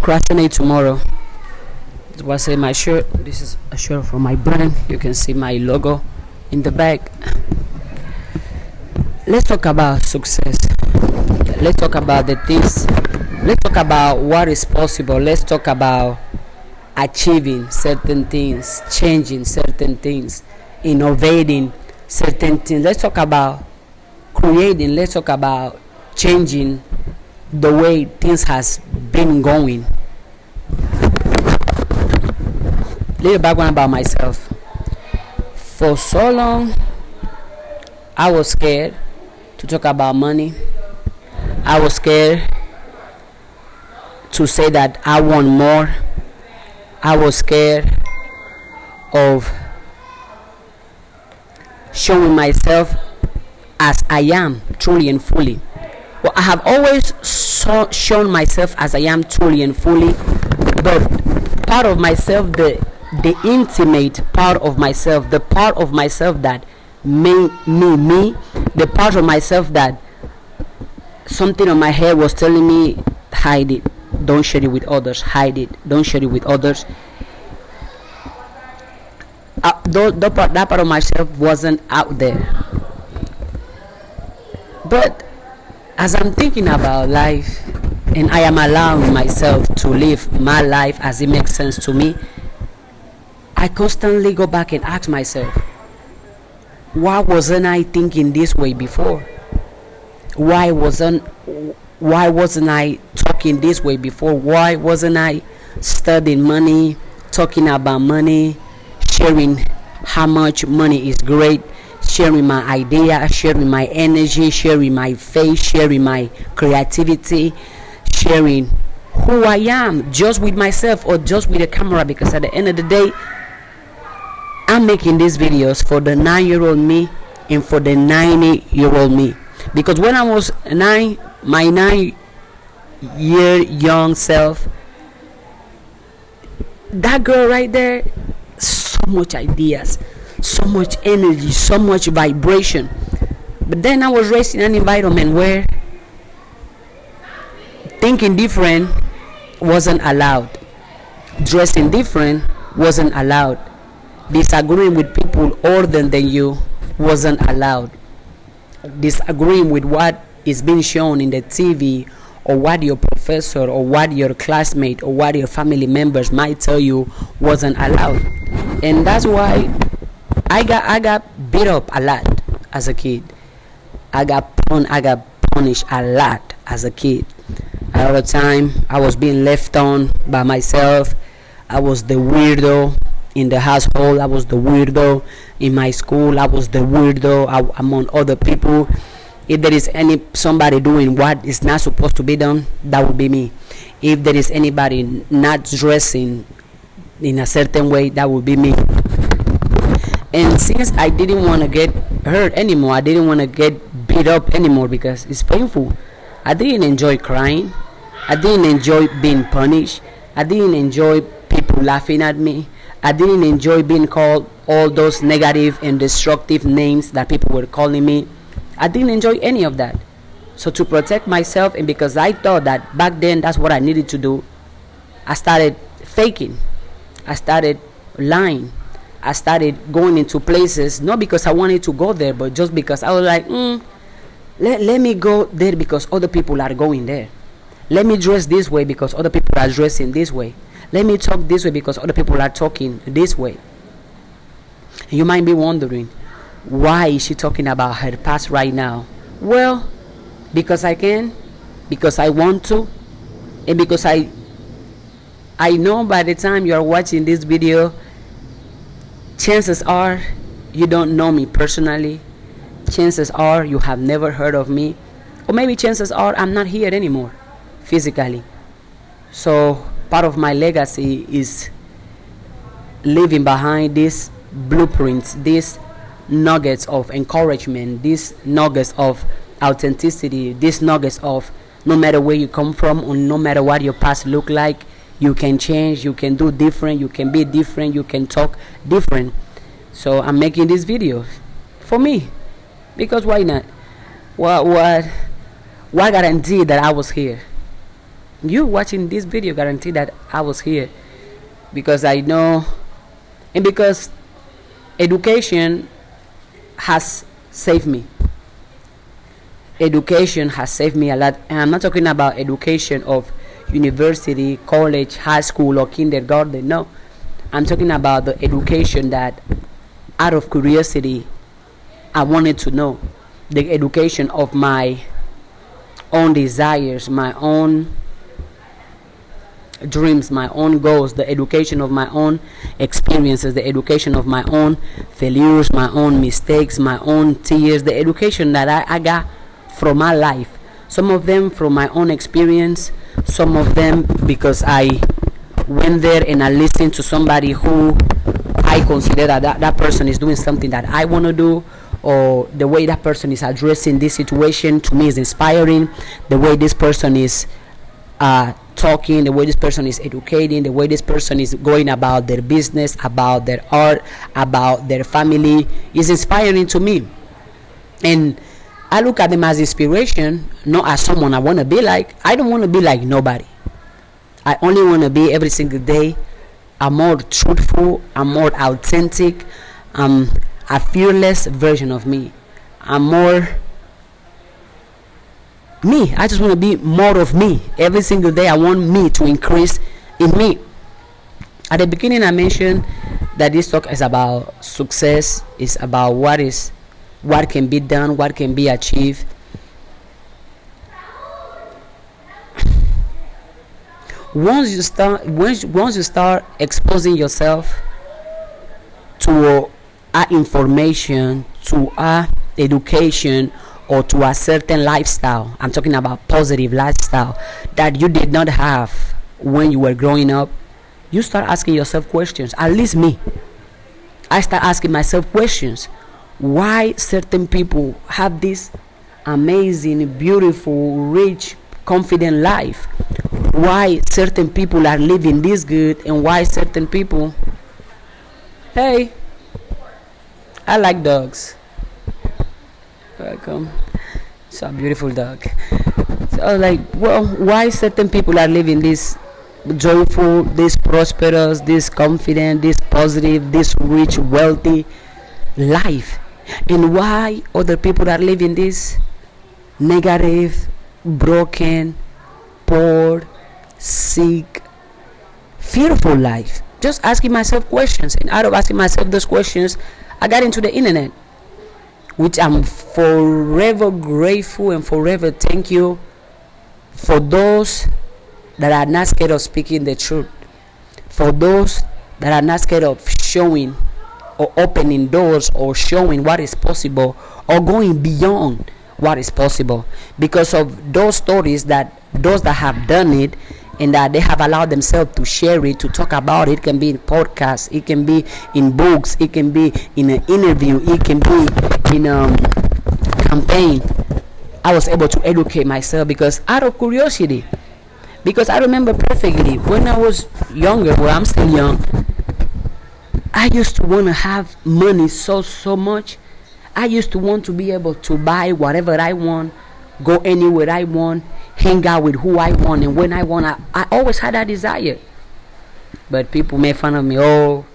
procrastinate tomorrow. What's in my shirt? This is a shirt from my brand. You can see my logo in the back. Let's talk about success. Let's talk about the things. Let's talk about what is possible. Let's talk about achieving certain things, changing certain things, innovating certain things. Let's talk about creating. Let's talk about changing the way things has been going. Little background about myself. For so long, I was scared to talk about money. I was scared to say that I want more. I was scared of showing myself as I am, truly and fully. Well, I have always shown myself as I am, truly and fully, but part of myself, the intimate part of myself, the part of myself that made me, the part of myself that something on my head was telling me, hide it, don't share it with others, hide it, don't share it with others. That part of myself wasn't out there. But as I'm thinking about life, and I am allowing myself to live my life as it makes sense to me, I constantly go back and ask myself, why wasn't I thinking this way before? Why wasn't I talking this way before? Why wasn't I studying money, talking about money, sharing how much money is great, sharing my idea, sharing my energy, sharing my faith, sharing my creativity, sharing who I am just with myself or just with the camera? Because at the end of the day, I'm making these videos for the 9-year-old me and for the 90-year-old me. Because when I was my 9-year young self, that girl right there, so much ideas, so much energy, so much vibration. But then I was raised in an environment where thinking different wasn't allowed, dressing different wasn't allowed, disagreeing with people older than you wasn't allowed, disagreeing with what is being shown in the TV or what your professor or what your classmate or what your family members might tell you wasn't allowed. And that's why I got beat up a lot as a kid. I got punished a lot as a kid. All the time I was being left on by myself. I was the weirdo in the household. I was the weirdo in my school. I was the weirdo among other people. If there is somebody doing what is not supposed to be done, that would be me. If there is anybody not dressing in a certain way, that would be me. And since I didn't want to get hurt anymore, I didn't want to get beat up anymore because it's painful. I didn't enjoy crying. I didn't enjoy being punished. I didn't enjoy people laughing at me. I didn't enjoy being called all those negative and destructive names that people were calling me. I didn't enjoy any of that. So to protect myself, and because I thought that back then that's what I needed to do, I started faking. I started lying. I started going into places, not because I wanted to go there, but just because I was like, let me go there because other people are going there. Let me dress this way because other people are dressing this way. Let me talk this way because other people are talking this way. And you might be wondering, why is she talking about her past right now? Well, because I can, because I want to, and because I know by the time you are watching this video, chances are you don't know me personally. Chances are you have never heard of me. Or maybe chances are I'm not here anymore physically. So part of my legacy is leaving behind these blueprints, these nuggets of encouragement, these nuggets of authenticity, these nuggets of no matter where you come from or no matter what your past look like, you can change, you can do different, you can be different, you can talk different. So I'm making these videos for me, because why not? What guarantee that I was here? You watching this video guarantee that I was here, because I know, and because education has saved me. Education has saved me a lot, and I'm not talking about education of university, college, high school, or kindergarten. No, I'm talking about the education that, out of curiosity, I wanted to know. The education of my own desires, my own dreams, my own goals, the education of my own experiences, the education of my own failures, my own mistakes, my own tears, the education that I got from my life. Some of them from my own experience, some of them because I went there and I listened to somebody who I consider that person is doing something that I want to do, or the way that person is addressing this situation to me is inspiring. The way this person is talking, the way this person is educating, the way this person is going about their business, about their art, about their family is inspiring to me. And I look at them as inspiration, not as someone I want to be like. I don't want to be like nobody. I only want to be, every single day, a more truthful, a more authentic, a fearless version of me. I'm more me. I just want to be more of me. Every single day I want me to increase in me. At the beginning I mentioned that this talk is about success, is about what can be done, what can be achieved. Once you start exposing yourself to information, to education, or to a certain lifestyle, I'm talking about positive lifestyle that you did not have when you were growing up, you start asking yourself questions. At least me, I start asking myself questions. Why certain people have this amazing, beautiful, rich, confident life? Why certain people are living this good, and why certain people, hey, I like dogs. Welcome. It's a beautiful dog. So I was like, well, why certain people are living this joyful, this prosperous, this confident, this positive, this rich, wealthy life, and why other people are living this negative, broken, poor, sick, fearful life? Just asking myself questions, and out of asking myself those questions, I got into the internet, which I'm forever grateful and forever thank you for those that are not scared of speaking the truth, for those that are not scared of showing or opening doors or showing what is possible or going beyond what is possible, because of those stories that those that have done it and that they have allowed themselves to share it, to talk about it. It can be in podcasts, it can be in books, it can be in an interview, it can be in a campaign. I was able to educate myself because out of curiosity. Because I remember perfectly when I was younger, well, I'm still young, I used to want to have money so much. I used to want to be able to buy whatever I want, go anywhere I want, hang out with who I want and when I want. I always had that desire. But people made fun of me. Oh,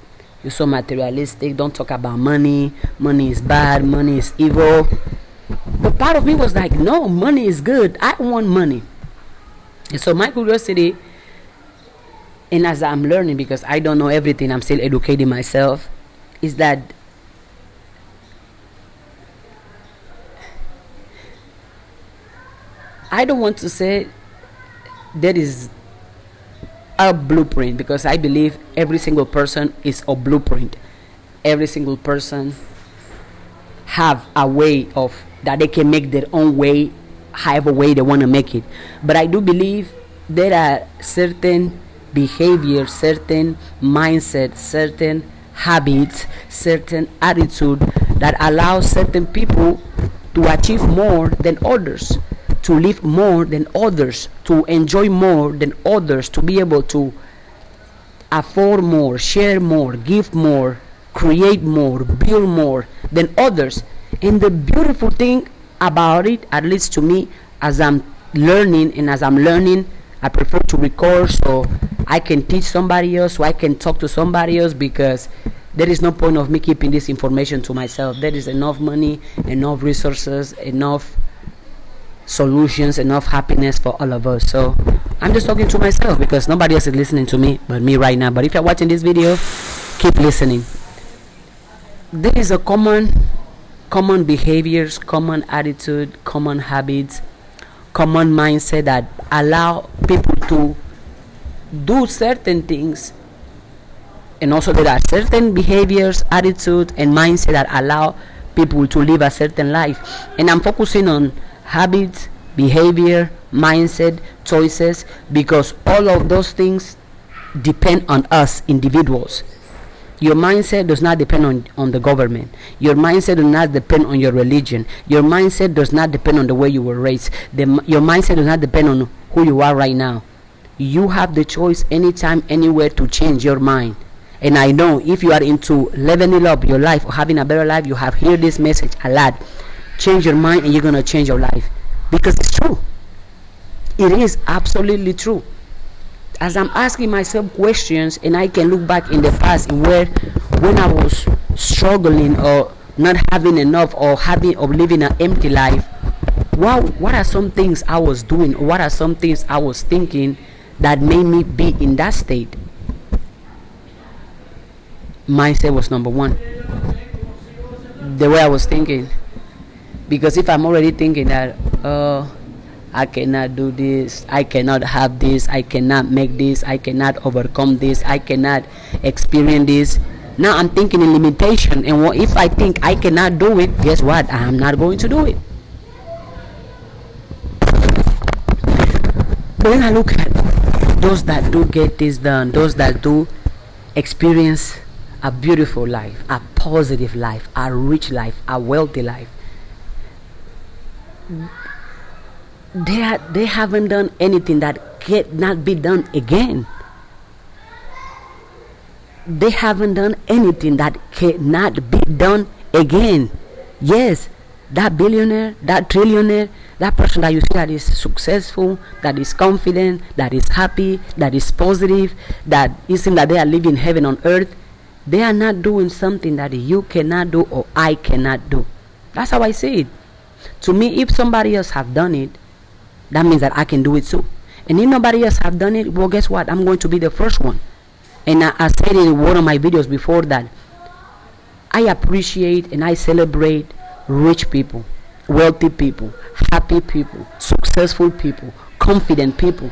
you're so materialistic. Don't talk about money. Money is bad. Money is evil. But part of me was like, no, money is good. I want money. And so my curiosity, and as I'm learning, because I don't know everything, I'm still educating myself, is that I don't want to say there is a blueprint, because I believe every single person is a blueprint. Every single person have a way of that they can make their own way, however way they want to make it. But I do believe there are certain behaviors, certain mindsets, certain habits, certain attitude that allow certain people to achieve more than others, to live more than others, to enjoy more than others, to be able to afford more, share more, give more, create more, build more than others. And the beautiful thing about it, at least to me, as I'm learning, I prefer to record so I can teach somebody else, so I can talk to somebody else, because there is no point of me keeping this information to myself. There is enough money, enough resources, enough solutions, enough happiness for all of us. So I'm just talking to myself because nobody else is listening to me but me right now. But if you're watching this video, keep listening. There is a common behaviors, common attitude, common habits, common mindset that allow people to do certain things, and also there are certain behaviors, attitude, and mindset that allow people to live a certain life. And I'm focusing on habits, behavior, mindset, choices, because all of those things depend on us individuals. Your mindset does not depend on the government. Your mindset does not depend on your religion. Your mindset does not depend on the way you were raised. Your mindset does not depend on who you are right now. You have the choice anytime, anywhere to change your mind. And I know if you are into leveling up your life or having a better life, you have heard this message a lot. Change your mind and you're going to change your life. Because it's true. It is absolutely true. As I'm asking myself questions, and I can look back in the past where when I was struggling or not having enough or living an empty life, what are some things I was doing, or what are some things I was thinking that made me be in that state? Mindset was number one. The way I was thinking. Because if I'm already thinking that I cannot do this, I cannot have this, I cannot make this, I cannot overcome this, I cannot experience this, now I'm thinking in limitation. And if I think I cannot do it, guess what? I'm not going to do it. But when I look at those that do get this done, those that do experience a beautiful life, a positive life, a rich life, a wealthy life, they haven't done anything that cannot be done again. They haven't done anything that cannot be done again. Yes, that billionaire, that trillionaire, that person that you see that is successful, that is confident, that is happy, that is positive, that it seems that they are living heaven on earth, they are not doing something that you cannot do or I cannot do. That's how I see it. To me, if somebody else have done it, that means that I can do it too. And if nobody else have done it, well, guess what? I'm going to be the first one. And I said in one of my videos before that I appreciate and I celebrate rich people, wealthy people, happy people, successful people, confident people.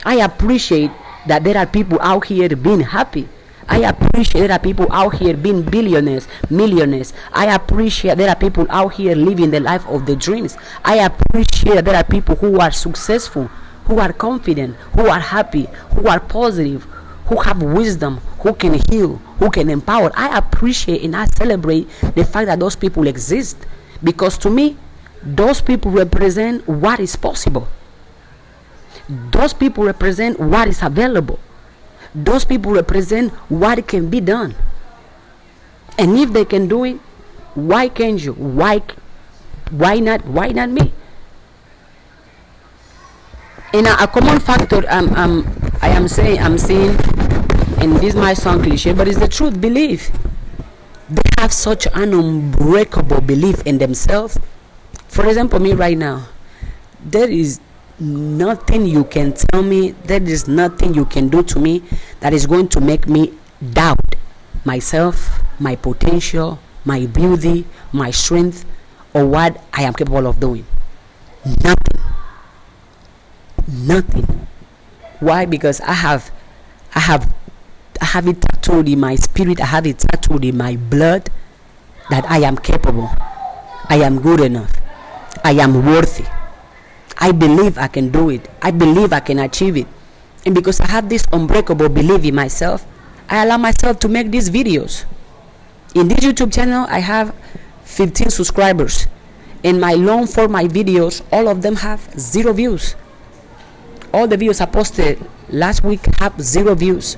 I appreciate that there are people out here being happy. I appreciate there are people out here being billionaires, millionaires. I appreciate there are people out here living the life of their dreams. I appreciate there are people who are successful, who are confident, who are happy, who are positive, who have wisdom, who can heal, who can empower. I appreciate and I celebrate the fact that those people exist, because to me, those people represent what is possible. Those people represent what is available. Those people represent what can be done. And if they can do it, why can't you? Why not me? And a common factor I'm seeing, and this might sound cliche, but it's the truth, belief. They have such an unbreakable belief in themselves. For example, me right now, there is nothing you can tell me, there is nothing you can do to me that is going to make me doubt myself, my potential, my beauty, my strength, or what I am capable of doing. Nothing. Why? Because I have it tattooed in my spirit, I have it tattooed in my blood that I am capable, I am good enough, I am worthy. I believe I can do it. I believe I can achieve it. And because I have this unbreakable belief in myself, I allow myself to make these videos. In this YouTube channel, I have 15 subscribers. And my long form, my videos, all of them have 0 views. All the videos I posted last week have 0 views.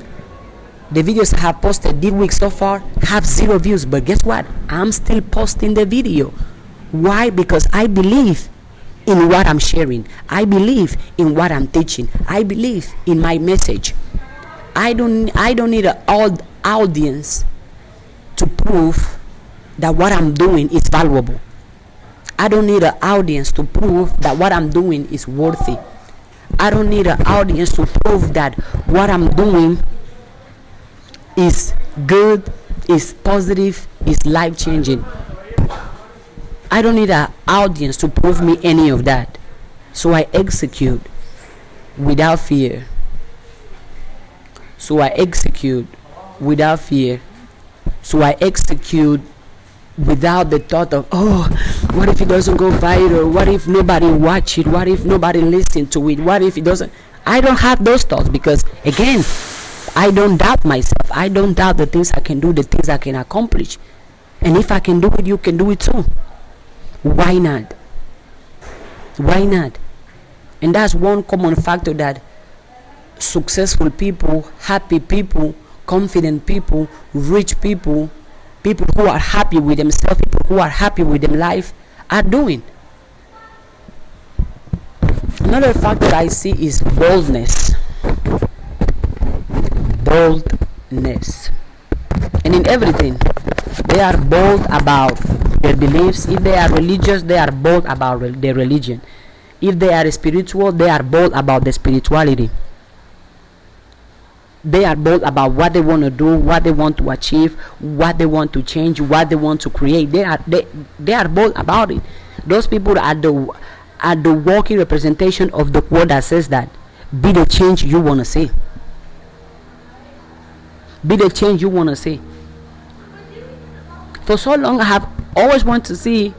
The videos I have posted this week so far have 0 views. But guess what? I'm still posting the video. Why? Because I believe in what I'm sharing. I believe in what I'm teaching. I believe in my message. I don't need an audience to prove that what I'm doing is valuable. I don't need an audience to prove that what I'm doing is worthy. I don't need an audience to prove that what I'm doing is good, is positive, is life-changing. I don't need an audience to prove me any of that. So I execute without fear. So I execute without fear. So I execute without the thought of, oh, what if it doesn't go viral? What if nobody watch it? What if nobody listen to it? What if it doesn't? I don't have those thoughts because, again, I don't doubt myself. I don't doubt the things I can do, the things I can accomplish. And if I can do it, you can do it too. Why not? Why not? And that's one common factor that successful people, happy people, confident people, rich people, people who are happy with themselves, people who are happy with their life are doing. Another factor I see is boldness. Boldness. And in everything, they are bold about their beliefs. If they are religious, they are bold about their religion. If they are spiritual, they are bold about their spirituality. They are bold about what they want to do, what they want to achieve, what they want to change, what they want to create. They are bold about it. Those people are the walking representation of the word that says that be the change you want to see. Be the change you want to see. For so long, I have always wanted to see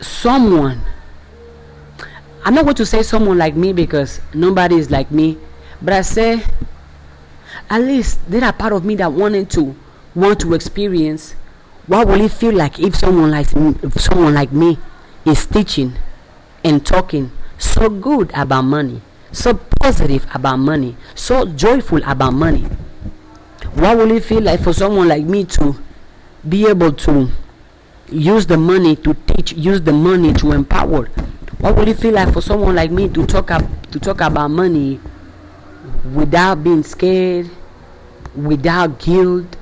someone. I'm not going to say someone like me because nobody is like me. But I say, at least there are part of me that want to experience what will it feel like if someone like me is teaching and talking so good about money, so positive about money, so joyful about money. What will it feel like for someone like me to be able to use the money to teach, use the money to empower? What will it feel like for someone like me to talk about money without being scared, without guilt,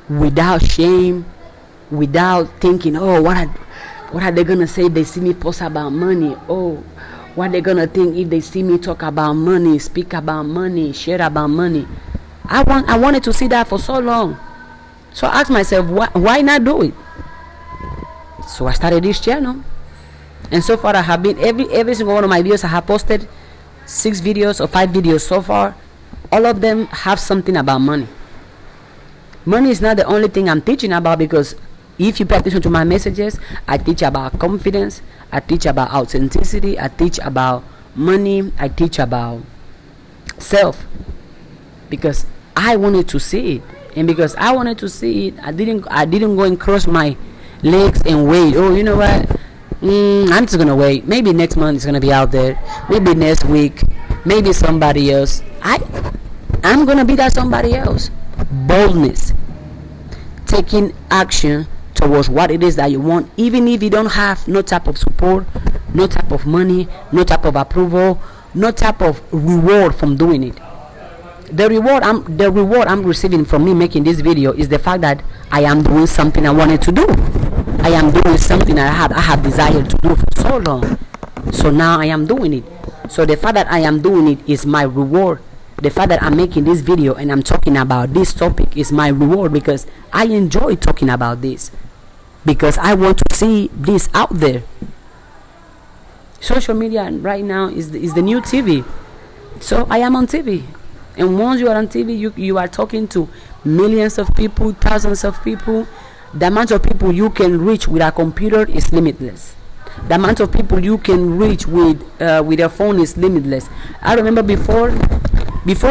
without shame, without thinking, oh, what are they gonna say if they see me post about money? Oh, what are they gonna think if they see me talk about money, speak about money, share about money? I wanted to see that for so long. So I asked myself, why not do it? So I started this channel, and so far I have been every single one of my videos I have posted 6 videos or 5 videos so far. All of them have something about money. Money is not the only thing I'm teaching about, because if you pay attention to my messages, I teach about confidence, I teach about authenticity, I teach about money, I teach about self, because I wanted to see it. And because I wanted to see it, I didn't go and cross my legs and wait. Oh, you know what, I'm just gonna wait. Maybe next month it's gonna be out there, maybe next week, maybe somebody else. I'm gonna be that somebody else. Boldness, taking action towards what it is that you want, even if you don't have no type of support, no type of money, no type of approval, no type of reward from doing it. The reward I'm receiving from me making this video is the fact that I am doing something I wanted to do. I am doing something I have desired to do for so long. So now I am doing it. So the fact that I am doing it is my reward. The fact that I'm making this video and I'm talking about this topic is my reward, because I enjoy talking about this, because I want to see this out there. Social media right now is the new TV. So I am on TV, and once you are on TV, you are talking to millions of people, thousands of people. The amount of people you can reach with a computer is limitless. The amount of people you can reach with your phone is limitless. I remember before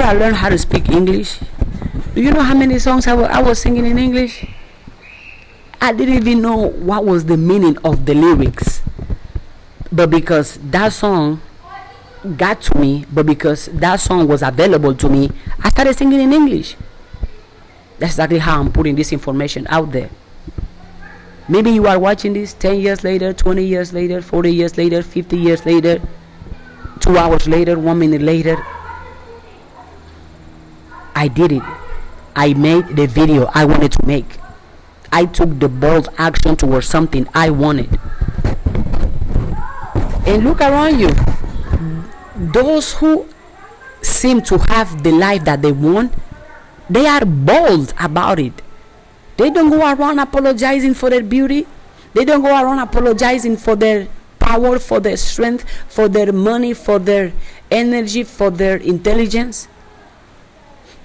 I learned how to speak English, do you know how many songs I was singing in English? I didn't even know what was the meaning of the lyrics. But because that song got to me, but because that song was available to me, I started singing in English. That's exactly how I'm putting this information out there. Maybe you are watching this 10 years later, 20 years later, 40 years later, 50 years later, 2 hours later, 1 minute later. I did it. I made the video I wanted to make. I took the bold action towards something I wanted. And look around you. Those who seem to have the life that they want, they are bold about it. They don't go around apologizing for their beauty. They don't go around apologizing for their power, for their strength, for their money, for their energy, for their intelligence.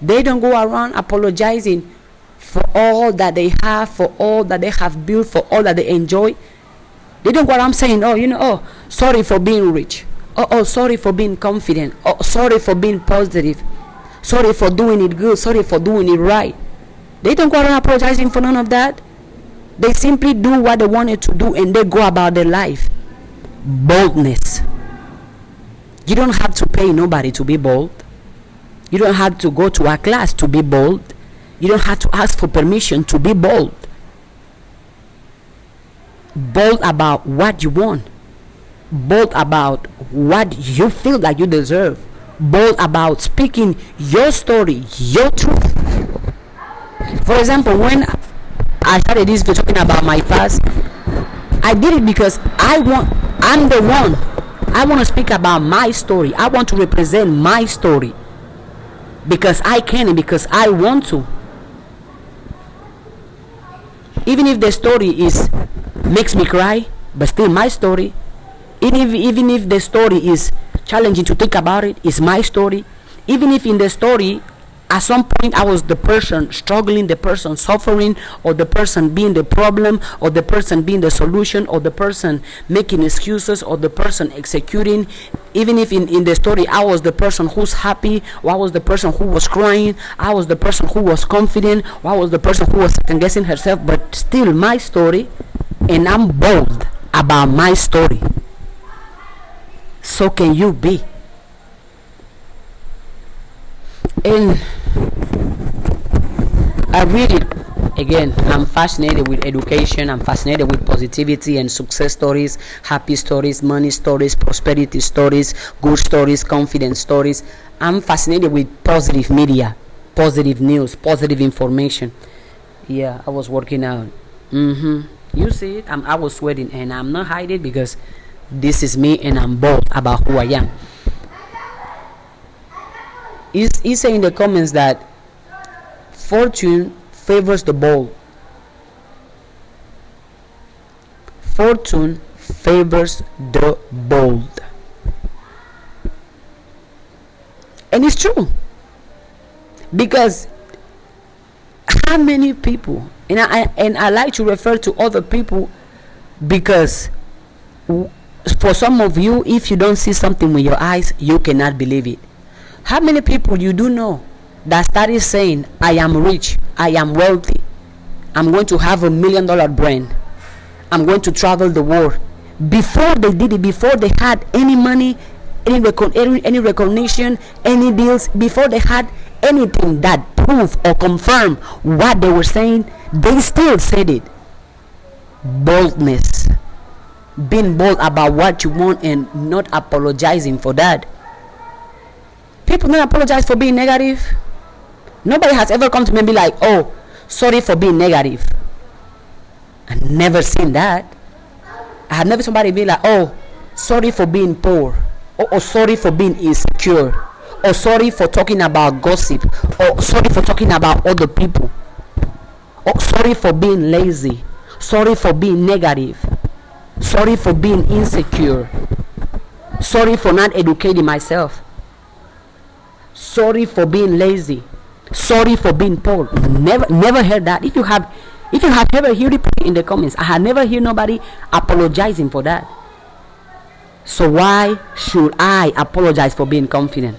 They don't go around apologizing for all that they have, for all that they have built, for all that they enjoy. They don't go around saying, oh, sorry for being rich. Oh, sorry for being confident. Oh, sorry for being positive. Sorry for doing it good. Sorry for doing it right. They don't go around apologizing for none of that. They simply do what they wanted to do and they go about their life. Boldness. You don't have to pay nobody to be bold. You don't have to go to a class to be bold. You don't have to ask for permission to be bold. Bold about what you want. Bold about what you feel like you deserve. Bold about speaking your story, your truth. For example, when I started this video talking about my past, I did it because I want to speak about my story. I want to represent my story. Because I can and because I want to. Even if the story makes me cry, but still my story. Even if the story is challenging to think about, it's my story. Even if in the story at some point I was the person struggling, the person suffering, or the person being the problem, or the person being the solution, or the person making excuses, or the person executing. Even if in the story I was the person who's happy, or I was the person who was crying, I was the person who was confident, or I was the person who was second guessing herself, but still my story, and I'm bold about my story. So can you be. And I really, again, I'm fascinated with education. I'm fascinated with positivity and success stories, happy stories, money stories, prosperity stories, good stories, confidence stories. I'm fascinated with positive media, positive news, positive information. Yeah, I was working out. You see it? I was sweating, and I'm not hiding because this is me, and I'm bold about who I am. He say in the comments that fortune favors the bold. Fortune favors the bold. And it's true. Because how many people, and I like to refer to other people because for some of you, if you don't see something with your eyes, you cannot believe it. How many people you do know that started saying, I am rich, I am wealthy, I'm going to have $1 million brand, I'm going to travel the world, before they did it, before they had any money, any recognition, any deals, before they had anything that proved or confirmed what they were saying, they still said it. Boldness. Being bold about what you want and not apologizing for that. People don't apologize for being negative. Nobody has ever come to me and be like, oh, sorry for being negative. I've never seen that. I have never somebody be like, oh, sorry for being poor, or sorry for being insecure, or sorry for talking about gossip, or sorry for talking about other people, or sorry for being lazy, sorry for being negative, sorry for being insecure, sorry for not educating myself, sorry for being lazy, sorry for being poor. Never heard that. If you have ever heard it, put it in the comments. I have never heard nobody apologizing for that. So why should I apologize for being confident?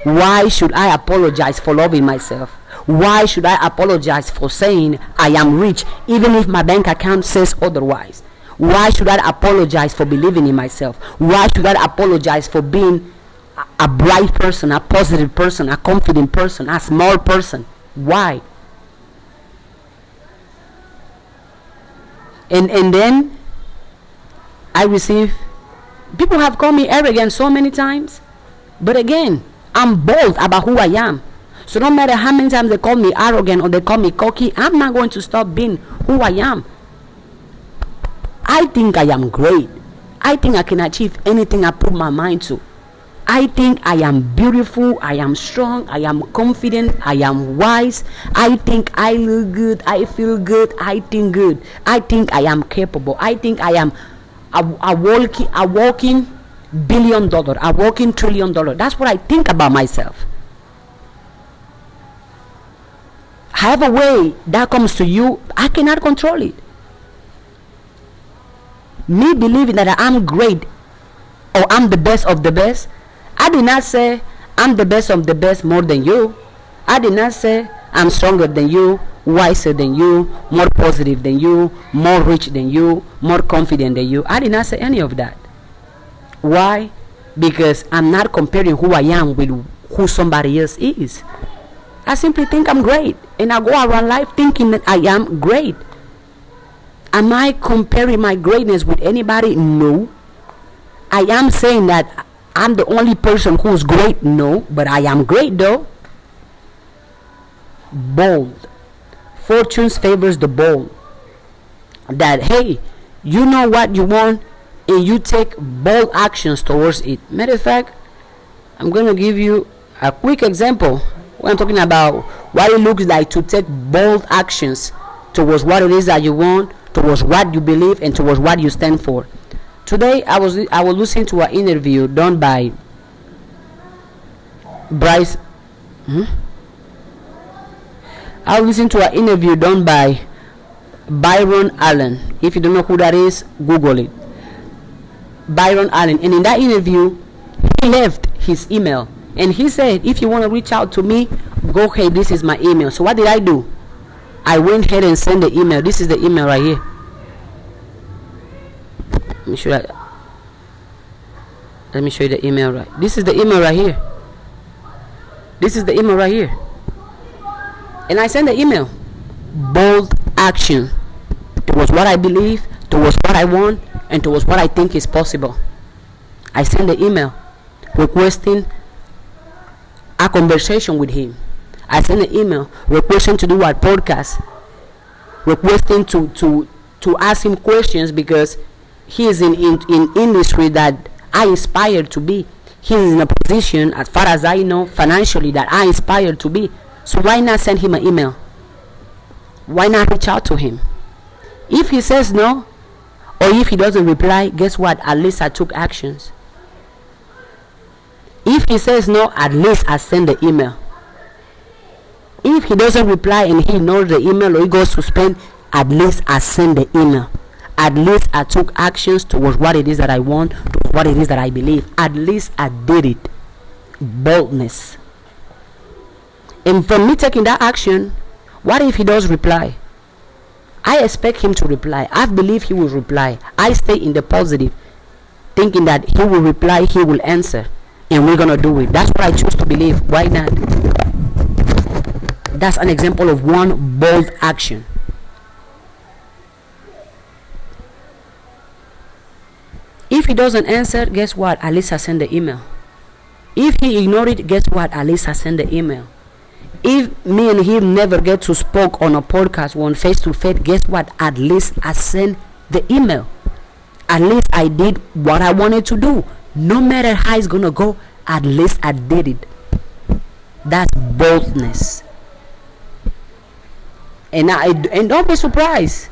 Why should I apologize for loving myself? Why should I apologize for saying I am rich even if my bank account says otherwise? Why should I apologize for believing in myself? Why should I apologize for being a bright person, a positive person, a confident person, a small person? Why? And then I receive, people have called me arrogant so many times, but again, I'm bold about who I am. So no matter how many times they call me arrogant or they call me cocky, I'm not going to stop being who I am. I think I am great. I think I can achieve anything I put my mind to. I think I am beautiful, I am strong, I am confident, I am wise. I think I look good, I feel good, I think good. I think I am capable. I think I am a walking $1 billion, a walking $1 trillion. That's what I think about myself. However way that comes to you, I cannot control it. Me believing that I'm great or I'm the best of the best, I did not say I'm the best of the best more than you. I did not say I'm stronger than you, wiser than you, more positive than you, more rich than you, more confident than you. I did not say any of that. Why? Because I'm not comparing who I am with who somebody else is. I simply think I'm great, and I go around life thinking that I am great. Am I comparing my greatness with anybody? No. I am saying that I'm the only person who's great? No, but I am great though. Bold. Fortune favors the bold. That, hey, you know what you want and you take bold actions towards it. Matter of fact, I'm going to give you a quick example when I'm talking about what it looks like to take bold actions towards what it is that you want, towards what you believe, and towards what you stand for. Today I was listening to an interview done by Bryce. I was listening to an interview done by Byron Allen. If you don't know who that is, Google it. Byron Allen. And in that interview, he left his email. And he said, if you want to reach out to me, go ahead, this is my email. So what did I do? I went ahead and sent the email. This is the email right here. Let me show you the email right. This is the email right here. This is the email right here. And I sent the email. Bold action towards what I believe, towards what I want, and towards what I think is possible. I sent the email requesting a conversation with him. I sent an email requesting to do a podcast, requesting to ask him questions because he is in industry that I aspire to be. He is in a position, as far as I know, financially, that I aspire to be. So why not send him an email? Why not reach out to him? If he says no, or if he doesn't reply, guess what? At least I took actions. If he says no, at least I send the email. If he doesn't reply and he ignores the email or he goes to spam, at least I send the email. At least I took actions towards what it is that I want, towards what it is that I believe. At least I did it. Boldness. And from me taking that action, what if he does reply? I expect him to reply. I believe he will reply. I stay in the positive, thinking that he will reply, he will answer, and we're gonna do it. That's what I choose to believe. Why not? That's an example of one bold action. If he doesn't answer, guess what? At least I send the email. If he ignored it, guess what? At least I send the email. If me and him never get to spoke on a podcast, one face to face, guess what? At least I send the email. At least I did what I wanted to do. No matter how it's gonna go, at least I did it. That's boldness. And don't be surprised.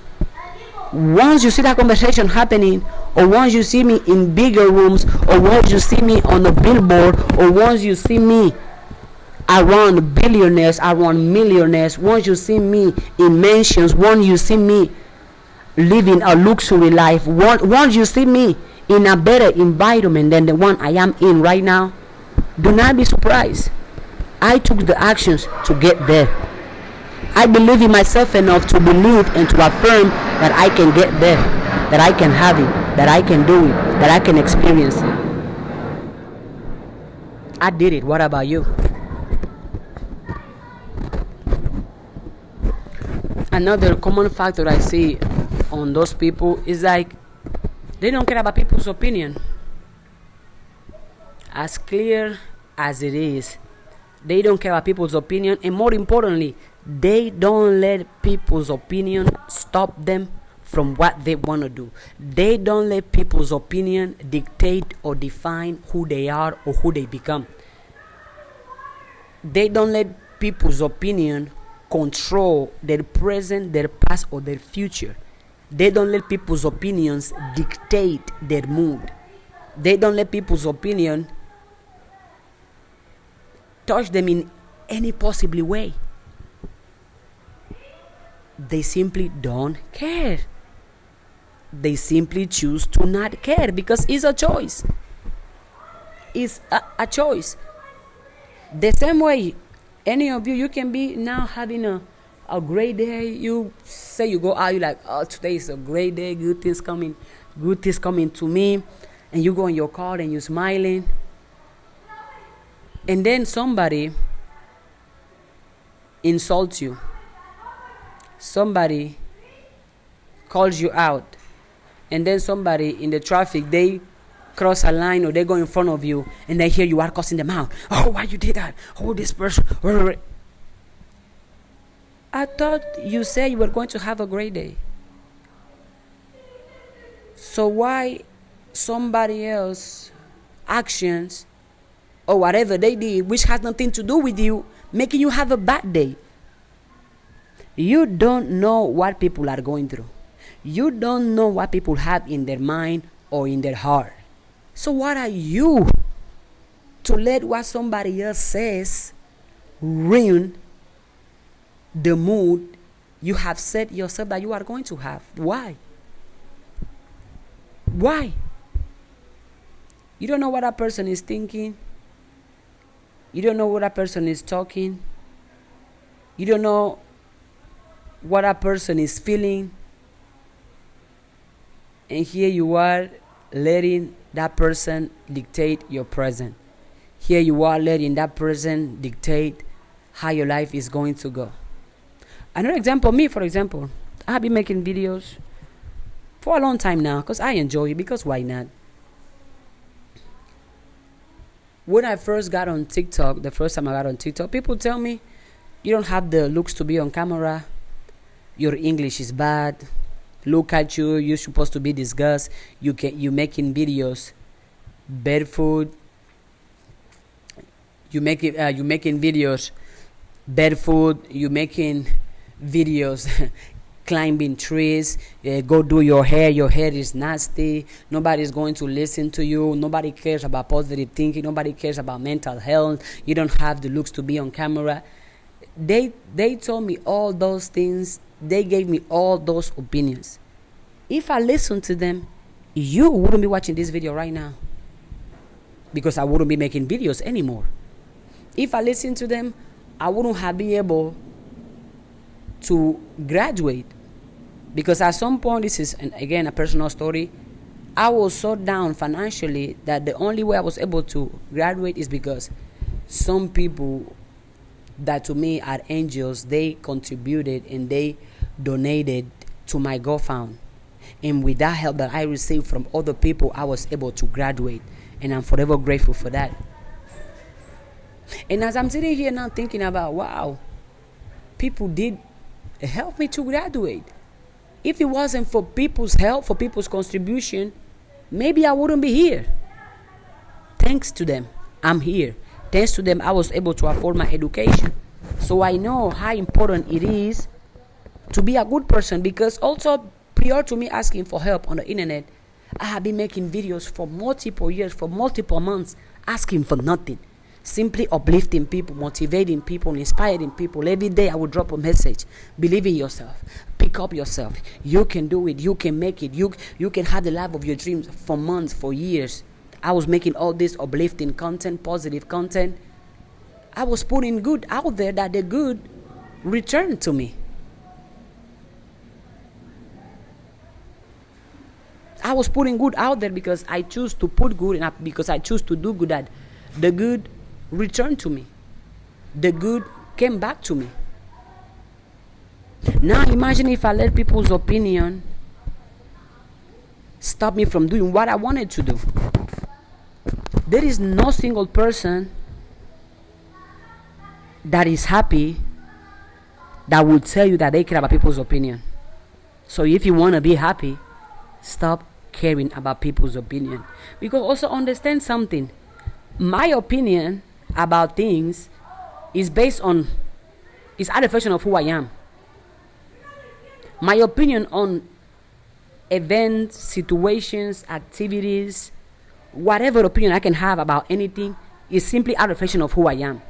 Once you see that conversation happening, or once you see me in bigger rooms, or once you see me on a billboard, or once you see me around billionaires, around millionaires, once you see me in mansions, once you see me living a luxury life, once you see me in a better environment than the one I am in right now, do not be surprised. I took the actions to get there. I believe in myself enough to believe and to affirm that I can get there, that I can have it, that I can do it, that I can experience it. I did it. What about you? Another common factor I see on those people is like they don't care about people's opinion. As clear as it is, they don't care about people's opinion, and more importantly, they don't let people's opinion stop them from what they want to do. They don't let people's opinion dictate or define who they are or who they become. They don't let people's opinion control their present, their past, or their future. They don't let people's opinions dictate their mood. They don't let people's opinion touch them in any possible way. They simply don't care. They simply choose to not care because it's a choice. It's a choice. The same way, any of you can be now having a great day. You say you go out, you're like, oh, today is a great day, good things coming to me. And you go in your car and you're smiling. And then somebody insults you. Somebody calls you out. And then somebody in the traffic, they cross a line or they go in front of you and they hear you are cussing them out. Oh, why you did that? Oh, this person. I thought you said you were going to have a great day. So why somebody else's actions or whatever they did, which has nothing to do with you, making you have a bad day? You don't know what people are going through. You don't know what people have in their mind or in their heart. So what are you to let what somebody else says ruin the mood you have set yourself that you are going to have? Why? Why? You don't know what that person is thinking. You don't know what that person is talking. You don't know what that person is feeling. And here you are letting that person dictate your present. Here you are letting that person dictate how your life is going to go. Another example, me for example, I have been making videos for a long time now because I enjoy it, because why not? When I first got on TikTok, the first time I got on TikTok, people tell me, you don't have the looks to be on camera. Your English is bad. Look at you. You're supposed to be discussed. You making videos barefoot. You making videos barefoot. You making videos climbing trees. Go do your hair. Your hair is nasty. Nobody's going to listen to you. Nobody cares about positive thinking. Nobody cares about mental health. You don't have the looks to be on camera. They told me all those things. They gave me all those opinions. If I listened to them, you wouldn't be watching this video right now, because I wouldn't be making videos anymore. If I listened to them, I wouldn't have been able to graduate, because at some point, this is again a personal story, I was so down financially that the only way I was able to graduate is because some people that to me are angels, they contributed and they donated to my GoFund. And with that help that I received from other people, I was able to graduate. And I'm forever grateful for that. And as I'm sitting here now thinking about, wow, people did help me to graduate. If it wasn't for people's help, for people's contribution, maybe I wouldn't be here. Thanks to them, I'm here. Thanks to them, I was able to afford my education. So I know how important it is to be a good person, because also prior to me asking for help on the internet, I have been making videos for multiple years, for multiple months, asking for nothing. Simply uplifting people, motivating people, inspiring people. Every day I would drop a message. Believe in yourself. Pick up yourself. You can do it. You can make it. You can have the life of your dreams for months, for years. I was making all this uplifting content, positive content. I was putting good out there that the good returned to me. I was putting good out there because I choose to put good, and because I choose to do good, that the good returned to me. The good came back to me. Now imagine if I let people's opinion stop me from doing what I wanted to do. There is no single person that is happy that will tell you that they care about people's opinion. So if you want to be happy, stop caring about people's opinion. Because also understand something. My opinion about things is based on, is a reflection of who I am. My opinion on events, situations, activities, whatever opinion I can have about anything is simply a reflection of who I am.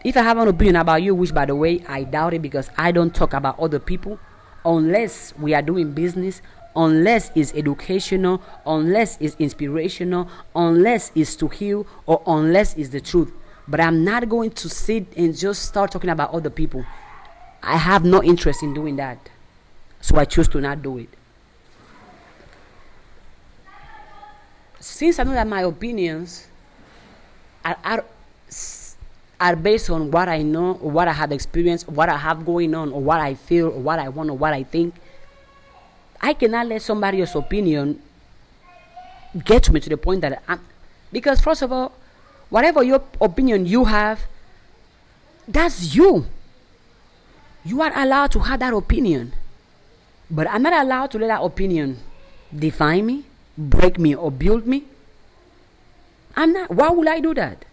If I have an opinion about you, which by the way, I doubt it because I don't talk about other people unless we are doing business, unless it's educational, unless it's inspirational, unless it's to heal, or unless it's the truth. But I'm not going to sit and just start talking about other people. I have no interest in doing that. So I choose to not do it. Since I know that my opinions are based on what I know, or what I have experienced, what I have going on, or what I feel, or what I want, or what I think, I cannot let somebody else's opinion get to me to the point that because first of all, whatever your opinion you have, that's you. You are allowed to have that opinion. But I'm not allowed to let that opinion define me, break me, or build me. I'm not. Why would I do that?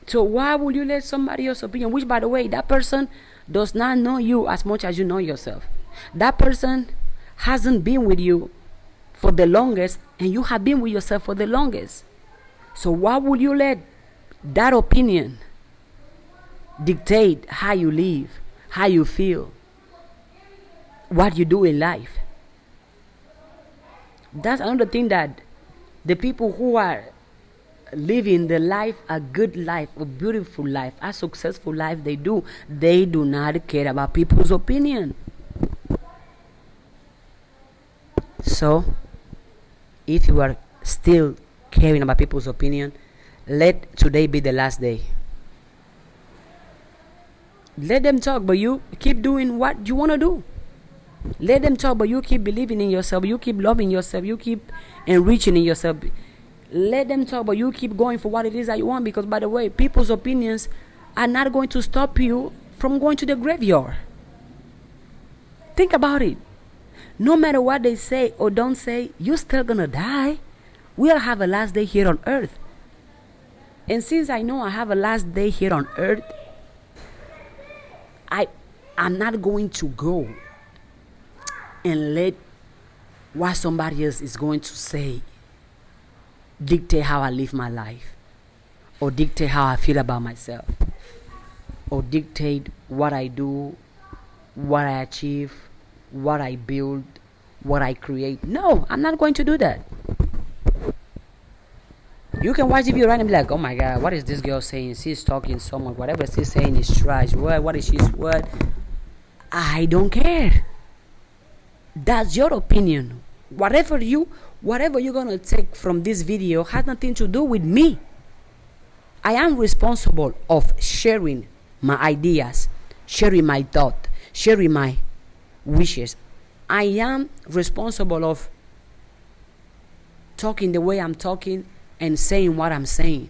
So why would you let somebody else's opinion, which by the way, that person does not know you as much as you know yourself. That person hasn't been with you for the longest, and you have been with yourself for the longest. So why would you let that opinion dictate how you live, how you feel, what you do in life? That's another thing that the people who are living the life, a good life, a beautiful life, a successful life, they do not care about people's opinion. So if you are still caring about people's opinion, let today be the last day. Let them talk, but you keep doing what you want to do. Let them talk, but you keep believing in yourself, you keep loving yourself, you keep enriching in yourself. Let them talk, but you keep going for what it is that you want, because by the way, people's opinions are not going to stop you from going to the graveyard. Think about it. No matter what they say or don't say, you're still gonna die. We'll have a last day here on earth. And since I know I have a last day here on earth, I'm not going to go and let what somebody else is going to say dictate how I live my life, or dictate how I feel about myself, or dictate what I do, what I achieve, what I build, what I create. No, I'm not going to do that. You can watch TV right and be like, oh my God, what is this girl saying? She's talking so much. Whatever she's saying is trash. What is she? What? I don't care. That's your opinion. Whatever you're gonna take from this video has nothing to do with me. I am responsible of sharing my ideas, sharing my thought, sharing my wishes. I am responsible of talking the way I'm talking and saying what I'm saying.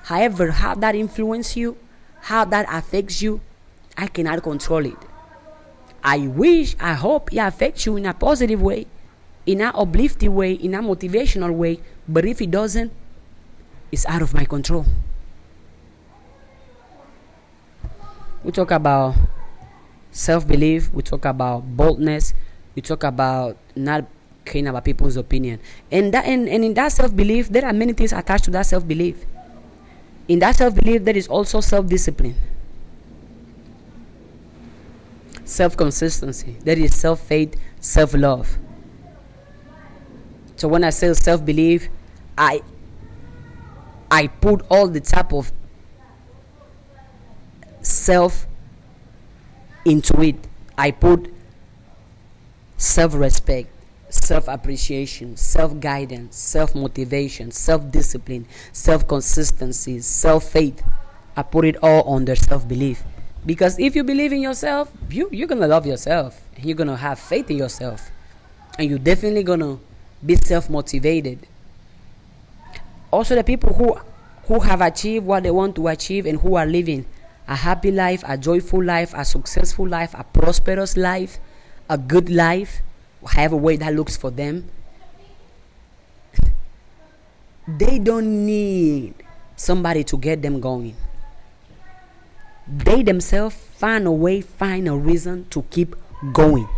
However, how that influences you, how that affects you, I cannot control it. I hope it affects you in a positive way, in an uplifting way, in a motivational way. But if it doesn't, it's out of my control. We talk about self-belief, we talk about boldness, we talk about not caring about people's opinion. And in that self-belief, there are many things attached to that self-belief. In that self-belief, there is also self-discipline, self-consistency, there is self-faith, self-love. So when I say self-belief, I put all the type of self into it. I put self-respect, self-appreciation, self-guidance, self-motivation, self-discipline, self-consistency, self-faith. I put it all under self-belief. Because if you believe in yourself, you're going to love yourself. You're going to have faith in yourself. And you're definitely going to be self-motivated. Also, the people who have achieved what they want to achieve and who are living a happy life, a joyful life, a successful life, a prosperous life, a good life, however way that looks for them, they don't need somebody to get them going. They themselves find a way, find a reason to keep going.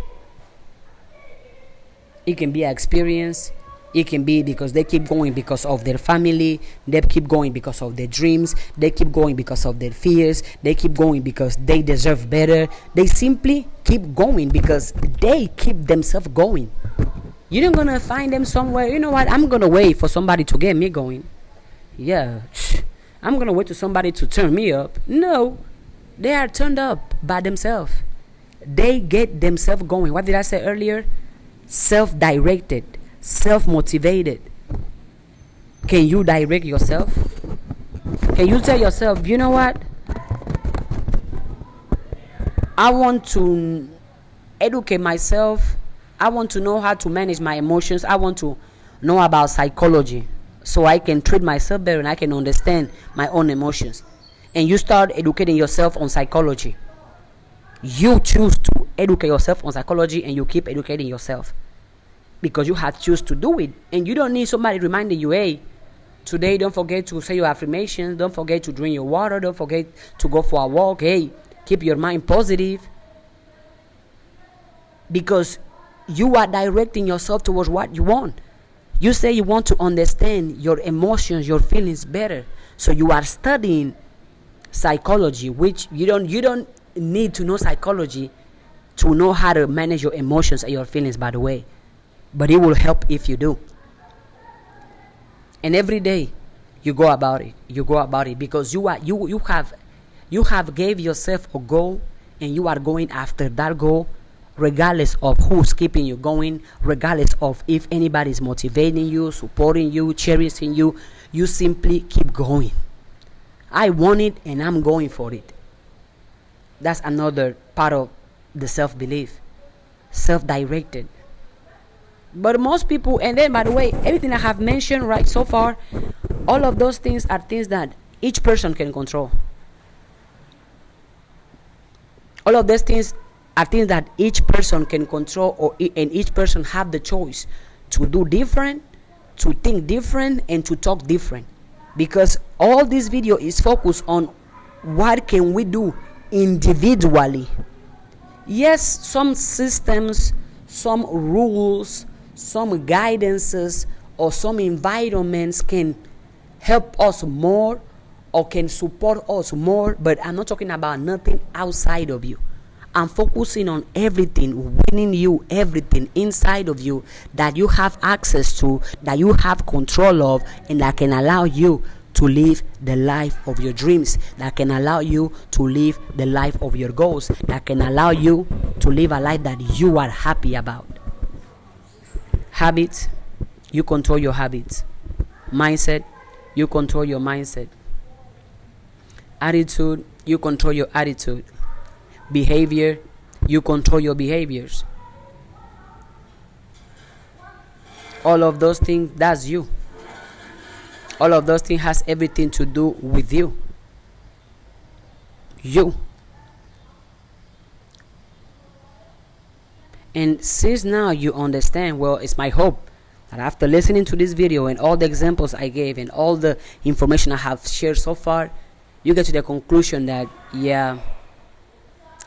It can be an experience. It can be because they keep going because of their family. They keep going because of their dreams. They keep going because of their fears. They keep going because they deserve better. They simply keep going because they keep themselves going. You're not going to find them somewhere. You know what? I'm going to wait for somebody to get me going. Yeah. I'm going to wait for somebody to turn me up. No. They are turned up by themselves. They get themselves going. What did I say earlier? Self-directed. Self-motivated. Can you direct yourself? Can you tell yourself, you know what? I want to educate myself. I want to know how to manage my emotions. I want to know about psychology so I can treat myself better and I can understand my own emotions. And you start educating yourself on psychology. You choose to educate yourself on psychology and you keep educating yourself. Because you have choose to do it. And you don't need somebody reminding you, hey, today don't forget to say your affirmations. Don't forget to drink your water. Don't forget to go for a walk. Hey, keep your mind positive. Because you are directing yourself towards what you want. You say you want to understand your emotions, your feelings better. So you are studying psychology, which you don't need to know psychology to know how to manage your emotions and your feelings, by the way. But it will help if you do. And every day you go about it. You go about it because you have gave yourself a goal and you are going after that goal, regardless of who's keeping you going, regardless of if anybody is motivating you, supporting you, cherishing you. You simply keep going. I want it and I'm going for it. That's another part of the self-belief. Self-directed. But most people, and then by the way, everything I have mentioned right so far, all of those things are things that each person can control. All of those things are things that each person can control, and each person have the choice to do different, to think different, and to talk different. Because all this video is focused on what can we do individually. Yes, some systems, some rules, some guidances, or some environments can help us more or can support us more, but I'm not talking about nothing outside of you. I'm focusing on everything within you, everything inside of you that you have access to, that you have control of, and that can allow you to live the life of your dreams, that can allow you to live the life of your goals, that can allow you to live a life that you are happy about. Habits, you control your habits. Mindset, you control your mindset. Attitude, you control your attitude. Behavior, you control your behaviors. All of those things, that's you. All of those things has everything to do with you. You. And since now you understand, well, it's my hope that after listening to this video and all the examples I gave and all the information I have shared so far, you get to the conclusion that, yeah,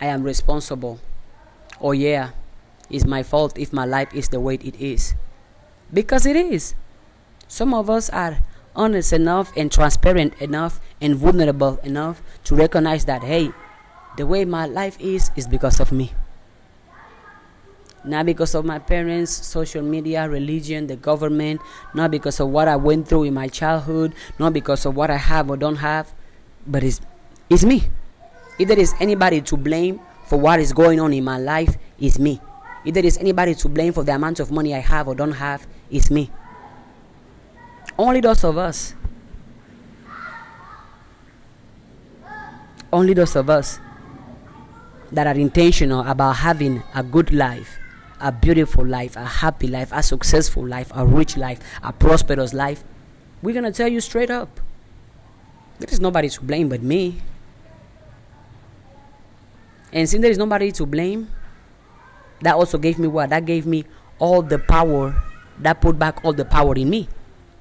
I am responsible. Or yeah, it's my fault if my life is the way it is. Because it is. Some of us are honest enough and transparent enough and vulnerable enough to recognize that, hey, the way my life is because of me. Not because of my parents, social media, religion, the government, not because of what I went through in my childhood, not because of what I have or don't have, but it's me. If there is anybody to blame for what is going on in my life, it's me. If there is anybody to blame for the amount of money I have or don't have, it's me. Only those of us. Only those of us. that are intentional about having a good life, a beautiful life, a happy life, a successful life, a rich life, a prosperous life, we're going to tell you straight up, there is nobody to blame but me. And since there is nobody to blame, that also gave me what? That gave me all the power, that put back all the power in me.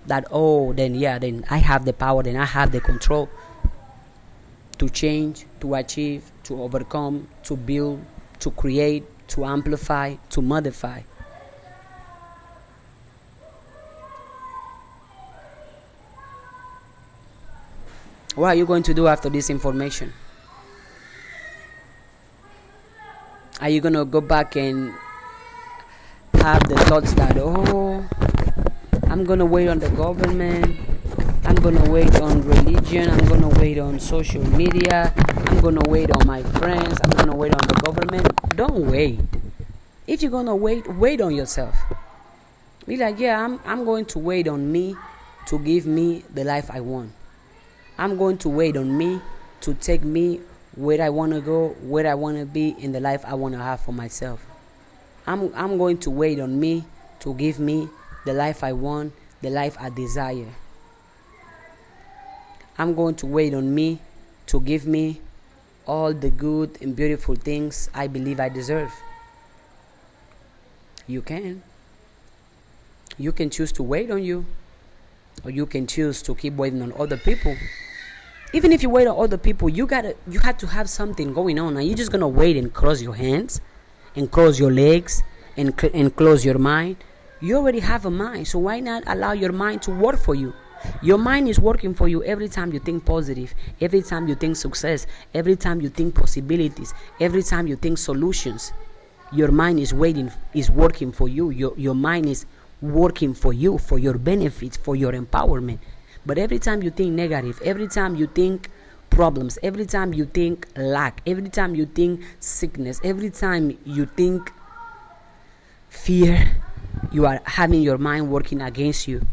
That, then I have the power, then I have the control to change, to achieve, to overcome, to build, to create, to amplify, to modify. What are you going to do after this information? Are you going to go back and have the thoughts that, I'm going to wait on the government, I'm going to wait on religion, I'm going to wait on social media, I'm going to wait on my friends, I'm going to wait on the government? Don't wait. If you're going to wait on yourself. Be like, I'm going to wait on me to give me the life I want. I'm going to wait on me to take me where I want to go, where I want to be in the life I want to have for myself. I'm going to wait on me to give me the life I want, the life I desire. I'm going to wait on me to give me all the good and beautiful things I believe I deserve. You can. You can choose to wait on you, or you can choose to keep waiting on other people. Even if you wait on other people, you have to have something going on. Are you just gonna wait and cross your hands, and cross your legs, and close your mind? You already have a mind, so why not allow your mind to work for you? Your mind is working for you every time you think positive, every time you think success, every time you think possibilities, every time you think solutions. Your mind is working for you. Your mind is working for you, for your benefit, for your empowerment. But every time you think negative, every time you think problems, every time you think lack, every time you think sickness, every time you think fear, you are having your mind working against you.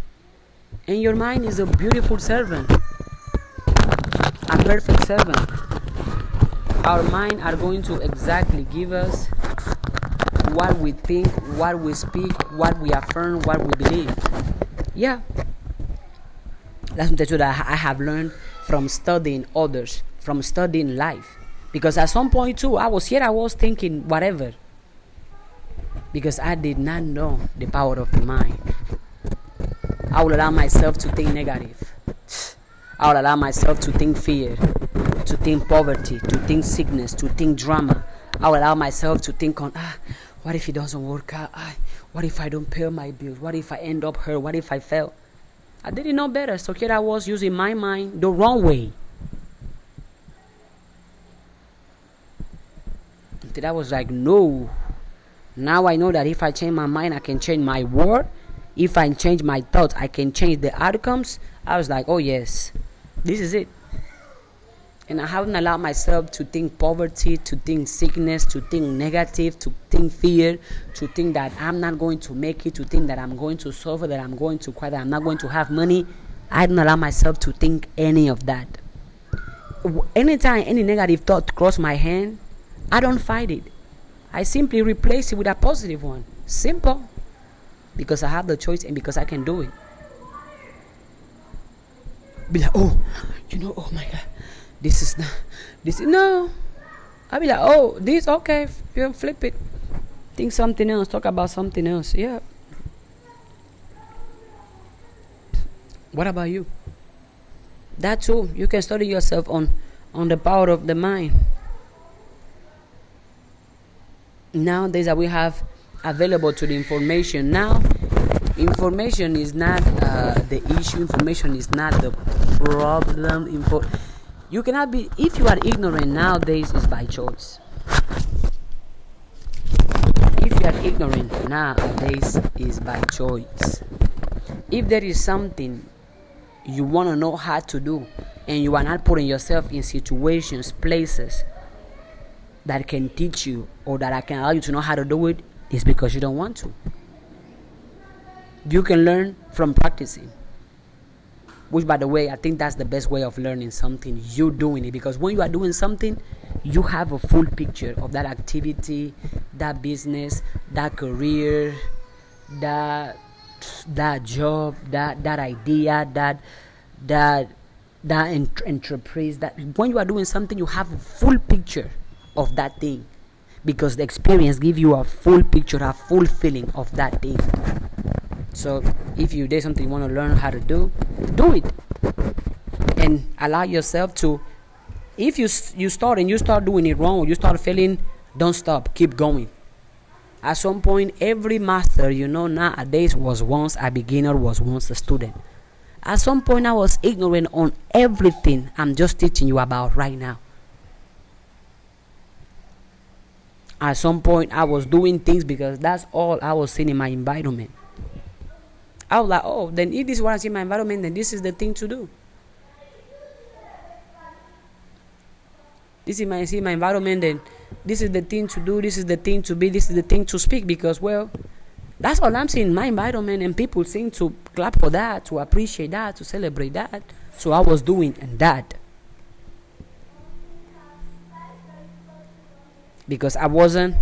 And your mind is a beautiful servant, a perfect servant. Our mind are going to exactly give us what we think, what we speak, what we affirm, what we believe. Yeah. That's something that I have learned from studying others, from studying life. Because at some point too, I was thinking whatever. Because I did not know the power of the mind. I would allow myself to think negative. I would allow myself to think fear, to think poverty, to think sickness, to think drama. I would allow myself to think on, what if it doesn't work out? What if I don't pay my bills? What if I end up hurt? What if I fail? I didn't know better, so here I was using my mind the wrong way. Until I was like, no. Now I know that if I change my mind, I can change my word. If I change my thoughts, I can change the outcomes. I was like, oh yes, this is it. And I haven't allowed myself to think poverty, to think sickness, to think negative, to think fear, to think that I'm not going to make it, to think that I'm going to suffer, that I'm going to cry, that I'm not going to have money. I don't allow myself to think any of that. Anytime any negative thought crosses my hand, I don't fight it. I simply replace it with a positive one. Simple. Because I have the choice and because I can do it. Be like, oh my God. No. I'll be like, this, okay, you flip it. Think something else, talk about something else. Yeah. What about you? That too, you can study yourself on the power of the mind. Nowadays that we have available to the information, now information is not the issue, information is not the problem. You cannot be, if you are ignorant nowadays, it's by choice. If you are ignorant nowadays, it's by choice. If there is something you want to know how to do, and you are not putting yourself in situations, places that can teach you or that can allow you to know how to do it, it's because you don't want to. You can learn from practicing. Which, by the way, I think that's the best way of learning something. You doing it. Because when you are doing something, you have a full picture of that activity, that business, that career, that job, that idea, that enterprise. That when you are doing something, you have a full picture of that thing, because the experience gives you a full picture, a full feeling of that thing. So if there's something you want to learn how to do it, and allow yourself to. If you start doing it wrong, you start failing, don't stop, keep going. At some point, every master nowadays was once a beginner, was once a student. At some point, I was ignorant on everything I'm just teaching you about right now. At some point, I was doing things because that's all I was seeing in my environment. I was like, oh, then if this is what I see in my environment, then this is the thing to do. This is my environment, then this is the thing to do, this is the thing to be, this is the thing to speak, because, well, that's all I'm seeing in my environment, and people seem to clap for that, to appreciate that, to celebrate that. So I was doing that. Because I wasn't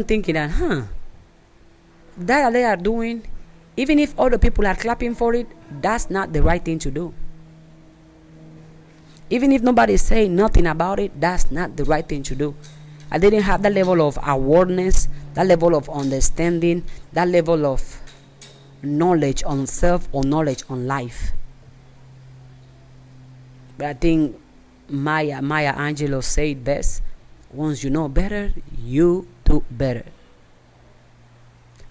thinking that, that they are doing, even if other people are clapping for it, that's not the right thing to do. Even if nobody is saying nothing about it, that's not the right thing to do. I didn't have that level of awareness, that level of understanding, that level of knowledge on self or knowledge on life. But I think Maya Angelou said best: once you know better, you do better.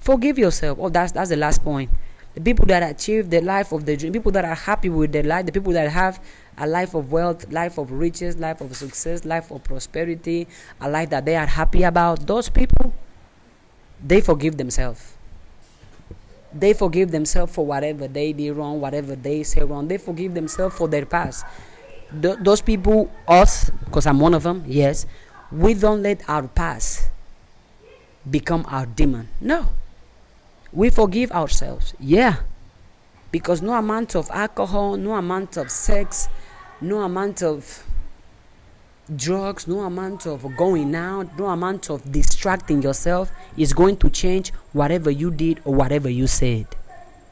Forgive yourself. Oh, that's the last point. The people that achieve the life of the dream, people that are happy with their life, the people that have a life of wealth, life of riches, life of success, life of prosperity, a life that they are happy about, those people, they forgive themselves. They forgive themselves for whatever they did wrong, whatever they say wrong. They forgive themselves for their past. Those people, us, because I'm one of them, yes, we don't let our past become our demon. No. We forgive ourselves. Yeah. Because no amount of alcohol, no amount of sex, no amount of drugs, no amount of going out, no amount of distracting yourself is going to change whatever you did or whatever you said.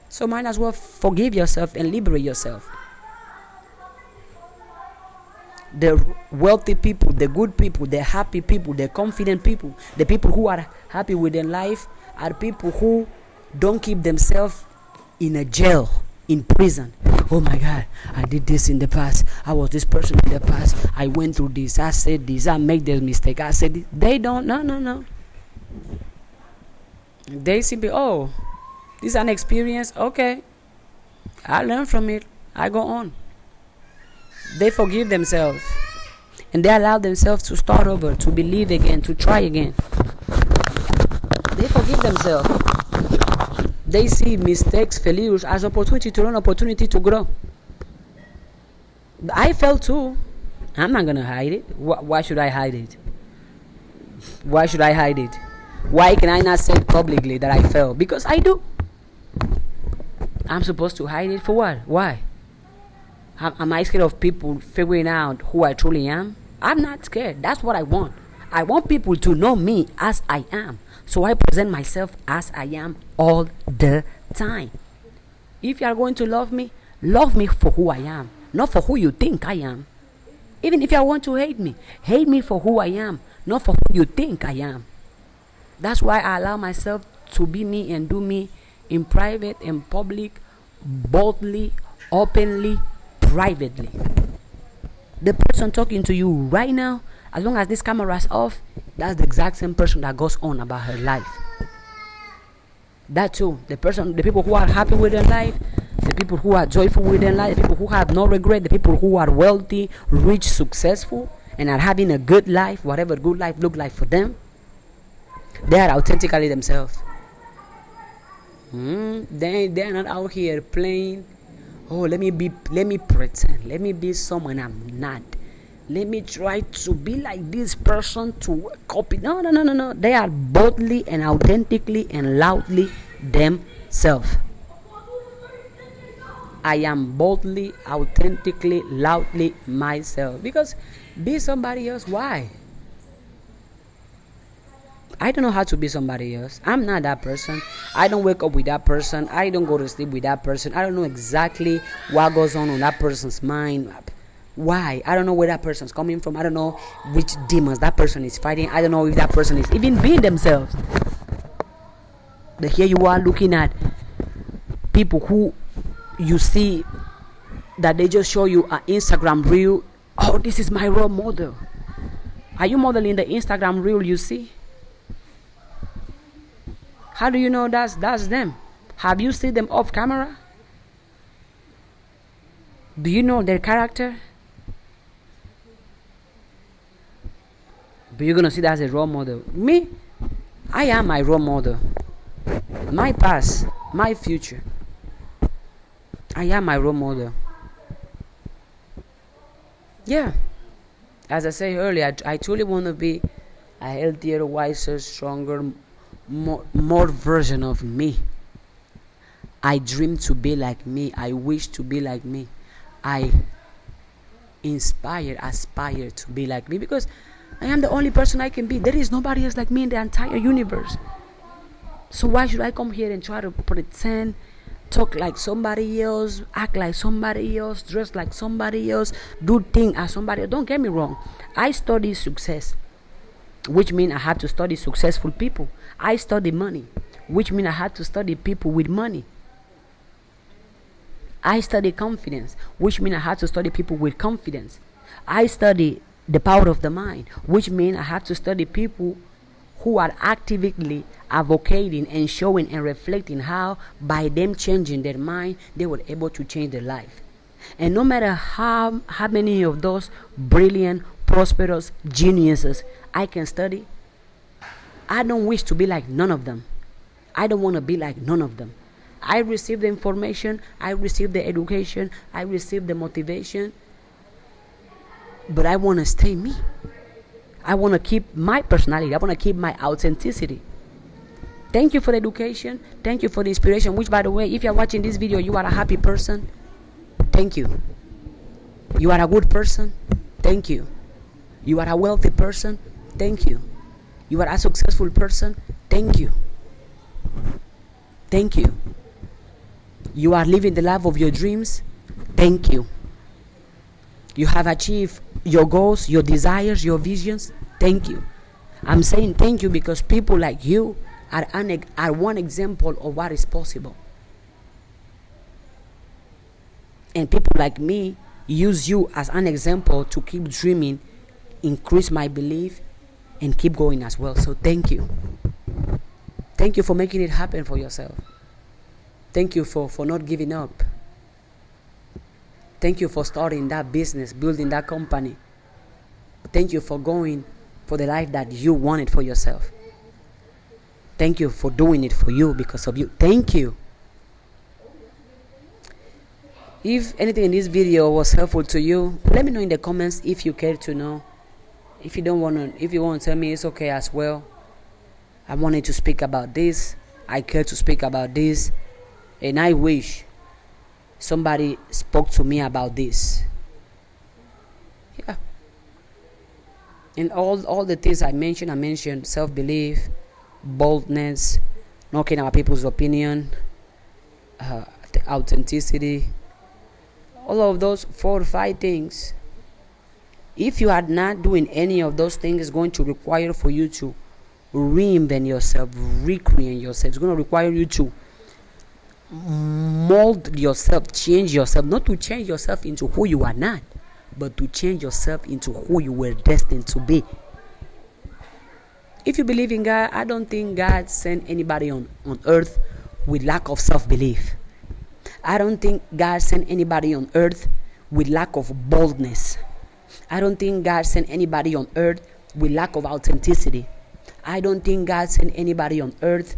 So might as well forgive yourself and liberate yourself. The wealthy people, the good people, the happy people, the confident people, the people who are happy with their life are people who don't keep themselves in a jail, in prison. Oh my God, I did this in the past. I was this person in the past. I went through this. I said this. I made this mistake. I said this. They don't. No. They simply, oh, this is an experience. Okay, I learned from it. I go on. They forgive themselves. And they allow themselves to start over, to believe again, to try again. They forgive themselves. They see mistakes, failures as opportunity to learn, opportunity to grow. I fell too. I'm not going to hide it. Why should I hide it? Why should I hide it? Why can I not say publicly that I fell? Because I do. I'm supposed to hide it for what? Why? Am I scared of people figuring out who I truly am? I'm not scared. That's what I want. I want people to know me as I am. So I present myself as I am all the time. If you are going to love me for who I am, not for who you think I am. Even if you want to hate me for who I am, not for who you think I am. That's why I allow myself to be me and do me in private, in public, boldly, openly, privately. The person talking to you right now, as long as this camera is off, that's the exact same person that goes on about her life. That too, the people who are happy with their life, the people who are joyful with their life, the people who have no regret, the people who are wealthy, rich, successful, and are having a good life, whatever good life look like for them, they are authentically themselves. They are not out here playing, oh, let me pretend, let me be someone I'm not. Let me try to be like this person to copy. No. They are boldly and authentically and loudly themselves. I am boldly, authentically, loudly myself. Because be somebody else, why? I don't know how to be somebody else. I'm not that person. I don't wake up with that person. I don't go to sleep with that person. I don't know exactly what goes on that person's mind. Why? I don't know where that person's coming from. I don't know which demons that person is fighting. I don't know if that person is even being themselves. But here you are looking at people who you see that they just show you an Instagram reel. Oh, this is my role model. Are you modeling the Instagram reel you see? How do you know that's them? Have you seen them off camera? Do you know their character? But you're gonna see that as a role model. Me, I am my role model. My past, my future. I am my role model. Yeah. As I said earlier, I truly want to be a healthier, wiser, stronger, more version of me. I dream to be like me. I wish to be like me. I aspire to be like me, because I am the only person I can be. There is nobody else like me in the entire universe. So why should I come here and try to pretend, talk like somebody else, act like somebody else, dress like somebody else, do things as somebody else? Don't get me wrong. I study success, which means I had to study successful people. I study money, which means I had to study people with money. I study confidence, which means I had to study people with confidence. I study the power of the mind, which means I had to study people who are actively advocating and showing and reflecting how by them changing their mind, they were able to change their life. And no matter how many of those brilliant, prosperous geniuses I can study, I don't wish to be like none of them. I don't want to be like none of them. I receive the information, I receive the education, I receive the motivation, but I want to stay me. I want to keep my personality. I want to keep my authenticity. Thank you for the education. Thank you for the inspiration, which, by the way, if you're watching this video, you are a happy person. Thank you. You are a good person. Thank you. You are a wealthy person. Thank you. You are a successful person. Thank you. Thank you. You are living the life of your dreams. Thank you. You have achieved your goals, your desires, your visions. Thank you. I'm saying thank you because people like you are one example of what is possible. And people like me use you as an example to keep dreaming, increase my belief, and keep going as well. So thank you. Thank you for making it happen for yourself. Thank you for not giving up. Thank you for starting that business, building that company. Thank you for going for the life that you wanted for yourself. Thank you for doing it for you, because of you. Thank you. If anything in this video was helpful to you, let me know in the comments if you care to know. If you want to tell me, it's okay as well. I wanted to speak about this. I care to speak about this. And I wish somebody spoke to me about this. Yeah. And all the things I mentioned self-belief, boldness, not caring about people's opinion, authenticity, all of those 4 or 5 things. If you are not doing any of those things, it's going to require for you to reinvent yourself, recreate yourself. It's going to require you to mold yourself, change yourself, not to change yourself into who you are not, but to change yourself into who you were destined to be. If you believe in God, I don't think God sent anybody on earth with lack of self-belief. I don't think God sent anybody on earth with lack of boldness. I don't think God sent anybody on earth with lack of authenticity. I don't think God sent anybody on earth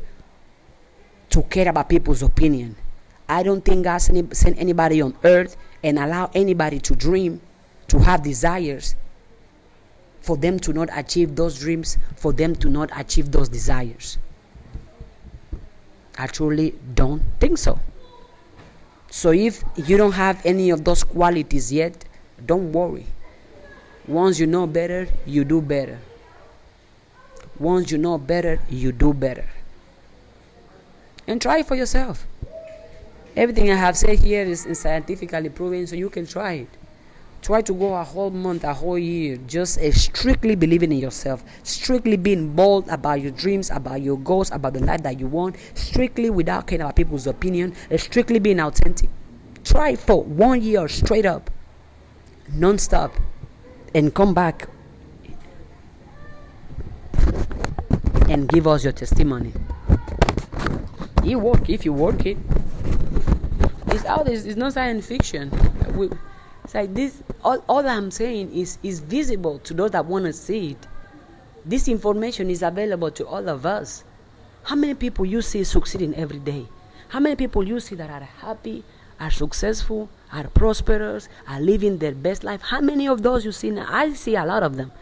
to care about people's opinion. I don't think God sent anybody on earth and allow anybody to dream, to have desires, for them to not achieve those dreams, for them to not achieve those desires. I truly don't think so. So if you don't have any of those qualities yet, don't worry. Once you know better, you do better. Once you know better, you do better. And try it for yourself. Everything I have said here is scientifically proven, so you can try it. Try to go a whole month, a whole year, just strictly believing in yourself, strictly being bold about your dreams, about your goals, about the life that you want, strictly without caring about people's opinion, strictly being authentic. Try it for 1 year straight up, non-stop, and come back and give us your testimony. You work if you work it. It's out there. It's not science fiction. It's like this. All I'm saying is visible to those that want to see it. This information is available to all of us. How many people you see succeeding every day? How many people you see that are happy, are successful, are prosperous, are living their best life? How many of those you see now? I see a lot of them.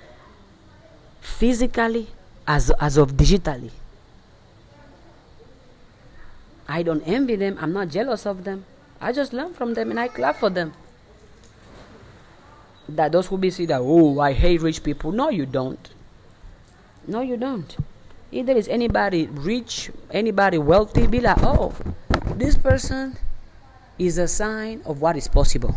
Physically, as of digitally. I don't envy them. I'm not jealous of them. I just learn from them and I clap for them. That those who be see that, oh, I hate rich people. No, you don't. No, you don't. If there is anybody rich, anybody wealthy, be like, oh, this person is a sign of what is possible.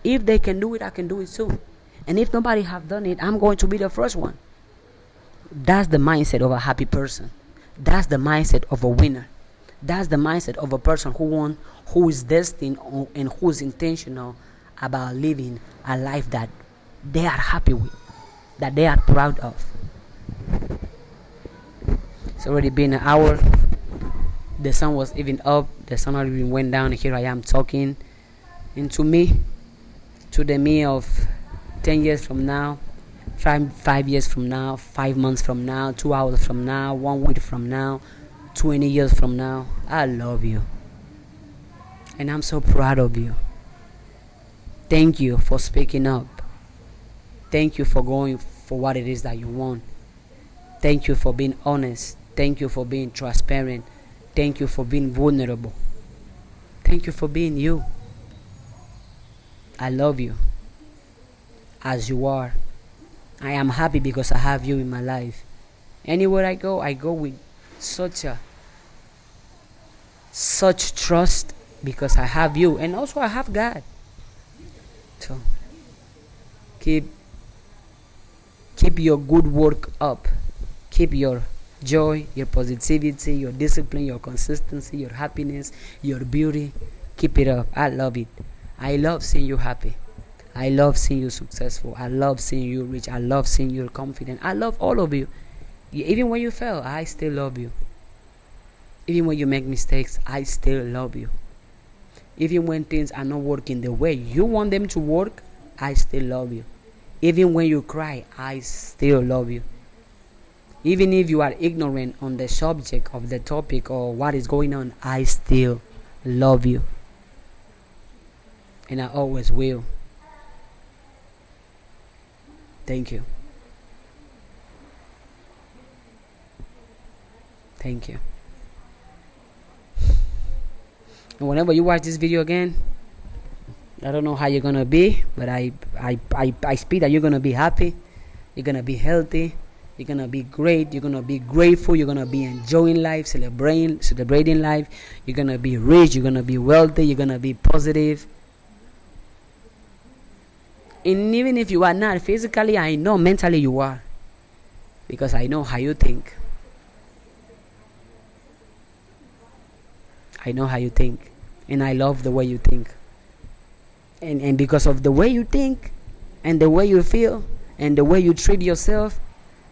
If they can do it, I can do it too. And if nobody have done it, I'm going to be the first one. That's the mindset of a happy person. That's the mindset of a winner. That's the mindset of a person who is destined and who is intentional about living a life that they are happy with, that they are proud of. It's already been an hour. The sun was even up. The sun already went down. And here I am talking. And to the me of 10 years from now, 5 years from now, 5 months from now, 2 hours from now, 1 week from now, 20 years from now, I love you. And I'm so proud of you. Thank you for speaking up. Thank you for going for what it is that you want. Thank you for being honest. Thank you for being transparent. Thank you for being vulnerable. Thank you for being you. I love you as you are. I am happy because I have you in my life. Anywhere I go with such trust because I have you, and also I have God. So keep your good work up. Keep your joy, your positivity, your discipline, your consistency, your happiness, your beauty. Keep it up. I love it. I love seeing you happy. I love seeing you successful. I love seeing you rich. I love seeing you confident. I love all of you. Even when you fail, I still love you. Even when you make mistakes, I still love you. Even when things are not working the way you want them to work, I still love you. Even when you cry, I still love you. Even if you are ignorant on the subject of the topic or what is going on, I still love you. And I always will. Thank you. Thank you. And whenever you watch this video again, I don't know how you're gonna be, but I speak that you're gonna be happy, you're gonna be healthy, you're gonna be great, you're gonna be grateful, you're gonna be enjoying life, celebrating life, you're gonna be rich, you're gonna be wealthy, you're gonna be positive. And even if you are not physically, I know mentally you are, because I know how you think. I know how you think, and I love the way you think. And because of the way you think, and the way you feel, and the way you treat yourself,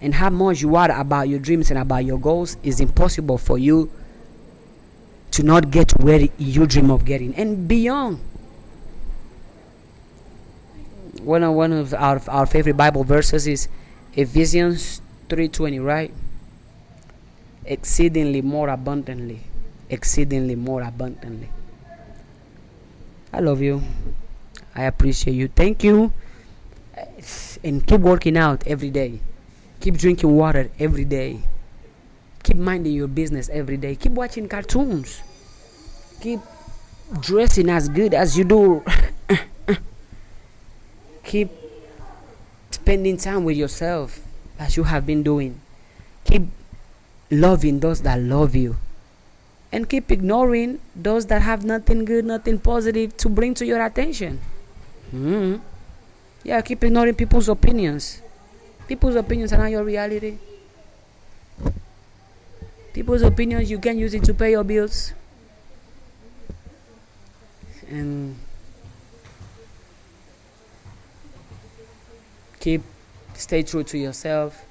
and how much you are about your dreams and about your goals, it's impossible for you to not get to where you dream of getting and beyond. One of our favorite Bible verses is Ephesians 3:20, right? Exceedingly more abundantly. Exceedingly more abundantly. I love you. I appreciate you. Thank you. And keep working out every day. Keep drinking water every day. Keep minding your business every day. Keep watching cartoons. Keep dressing as good as you do. Keep spending time with yourself as you have been doing. Keep loving those that love you. And keep ignoring those that have nothing good, nothing positive to bring to your attention. Yeah, keep ignoring people's opinions. People's opinions are not your reality. People's opinions, you can use it to pay your bills. And stay true to yourself.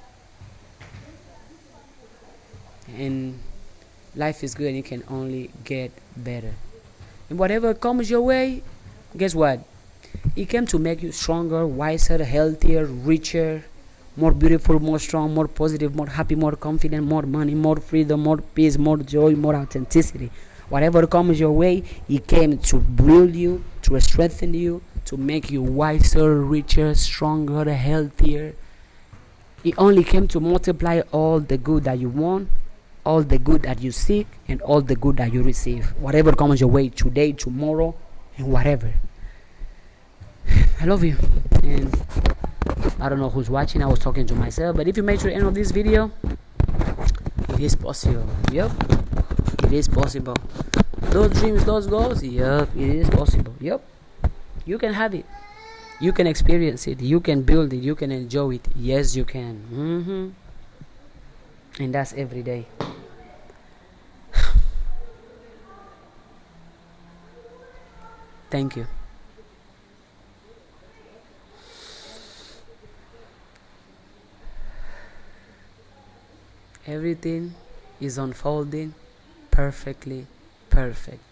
And life is good and it can only get better. And whatever comes your way, guess what? It came to make you stronger, wiser, healthier, richer, more beautiful, more strong, more positive, more happy, more confident, more money, more freedom, more peace, more joy, more authenticity. Whatever comes your way, it came to build you, to strengthen you, to make you wiser, richer, stronger, healthier. It only came to multiply all the good that you want, all the good that you seek, and all the good that you receive. Whatever comes your way today, tomorrow, and whatever. I love you. And I don't know who's watching. I was talking to myself. But if you made to the end of this video, it is possible. Yep. It is possible. Those dreams, those goals, yep, it is possible. Yep. You can have it. You can experience it. You can build it. You can enjoy it. Yes, you can. And that's every day. Thank you. Everything is unfolding perfectly perfect.